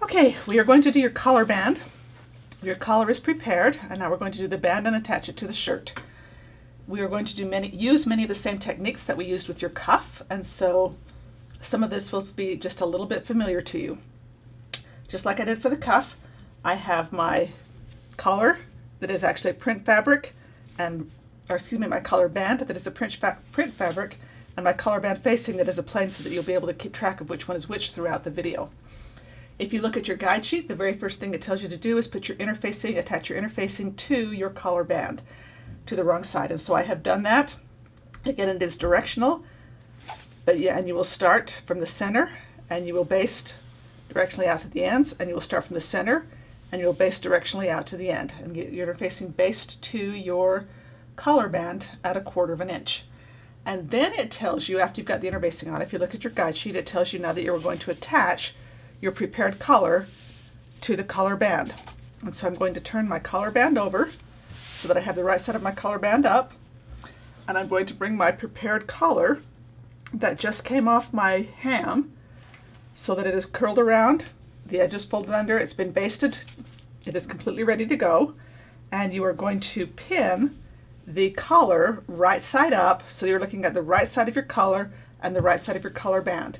Okay, we are going to do your collar band. Your collar is prepared, and now we're going to do the band and attach it to the shirt. We are going to use many of the same techniques that we used with your cuff, and so some of this will be just a little bit familiar to you. Just like I did for the cuff, I have my collar that is actually a print fabric, my collar band that is a print fabric, and my collar band facing that is a plain, so that you'll be able to keep track of which one is which throughout the video. If you look at your guide sheet, the very first thing it tells you to do is attach your interfacing to your collar band, to the wrong side. And so I have done that. Again, it is directional, but yeah, and you will start from the center and you will baste directionally out to the ends, and you will start from the center and you will baste directionally out to the end and get your interfacing based to your collar band at 1/4 inch. And then it tells you, after you've got the interbasing on, if you look at your guide sheet, it tells you now that you're going to attach your prepared collar to the collar band. And so I'm going to turn my collar band over so that I have the right side of my collar band up, and I'm going to bring my prepared collar that just came off my ham so that it is curled around, the edges folded under, it's been basted, it is completely ready to go, and you are going to pin the collar right side up, so you're looking at the right side of your collar and the right side of your collar band.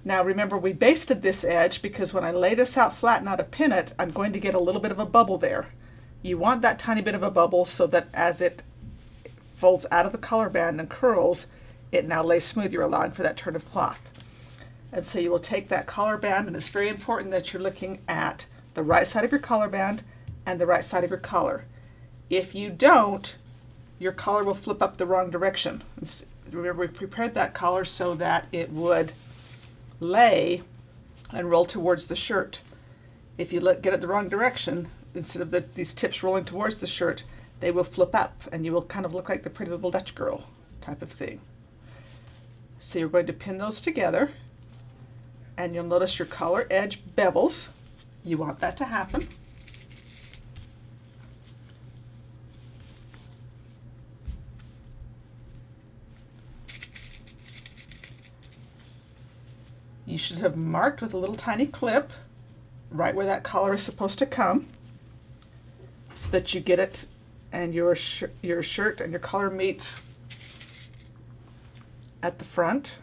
Now remember, we basted this edge because when I lay this out flat now to pin it, I'm going to get a little bit of a bubble there. You want that tiny bit of a bubble so that as it folds out of the collar band and curls, it now lays smooth. You're allowing for that turn of cloth. And so you will take that collar band, and it's very important that you're looking at the right side of your collar band and the right side of your collar. If you don't, your collar will flip up the wrong direction. Remember, we prepared that collar so that it would lay and roll towards the shirt. If you get it the wrong direction, instead of these tips rolling towards the shirt, they will flip up and you will kind of look like the pretty little Dutch girl type of thing. So you're going to pin those together, and you'll notice your collar edge bevels. You want that to happen. You should have marked with a little tiny clip right where that collar is supposed to come, so that you get it and your shirt and your collar meets at the front,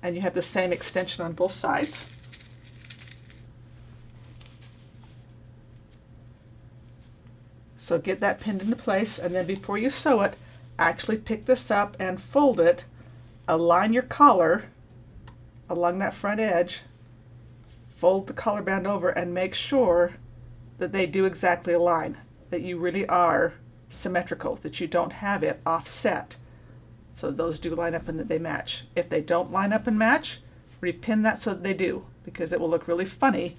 and you have the same extension on both sides. So get that pinned into place, and then before you sew it, actually pick this up and fold it, align your collar along that front edge, fold the collar band over, and make sure that they do exactly align, that you really are symmetrical, that you don't have it offset. So those do line up and that they match. If they don't line up and match, repin that so that they do, because it will look really funny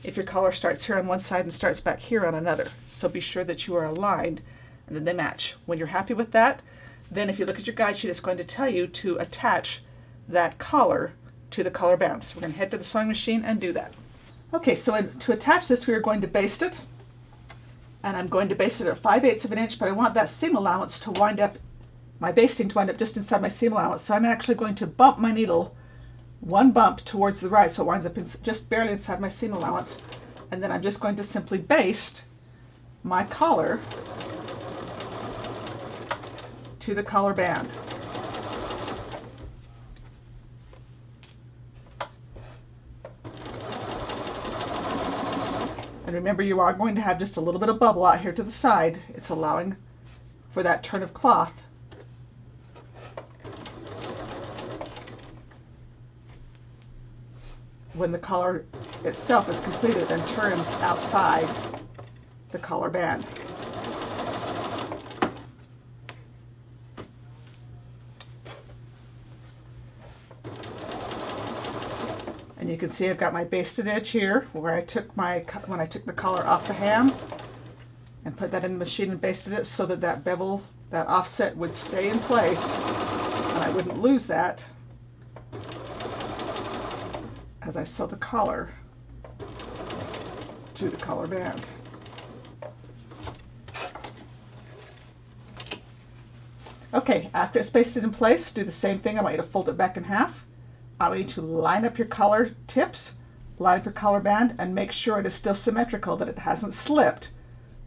if your collar starts here on one side and starts back here on another. So be sure that you are aligned and that they match. When you're happy with that, then if you look at your guide sheet, it's going to tell you to attach that collar to the collar band. So we're going to head to the sewing machine and do that. Okay, so to attach this, we are going to baste it, and I'm going to baste it at 5/8 inch, but I want that seam allowance to wind up, my basting to wind up just inside my seam allowance. So I'm actually going to bump my needle one bump towards the right, so it winds up just barely inside my seam allowance, and then I'm just going to simply baste my collar to the collar band. And remember, you are going to have just a little bit of bubble out here to the side. It's allowing for that turn of cloth. When the collar itself is completed and turns outside the collar band. And you can see I've got my basted edge here where when I took the collar off the ham and put that in the machine and basted it so that that bevel, that offset would stay in place and I wouldn't lose that as I sew the collar to the collar band. Okay, after it's basted in place, do the same thing. I want you to fold it back in half. I want you to line up your collar tips line up your collar band and make sure it is still symmetrical, that it hasn't slipped,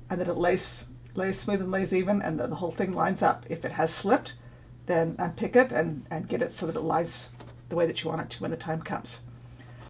and that it lays smooth and lays even, and that the whole thing lines up. If it has slipped, then unpick it and get it so that it lies the way that you want it to when the time comes.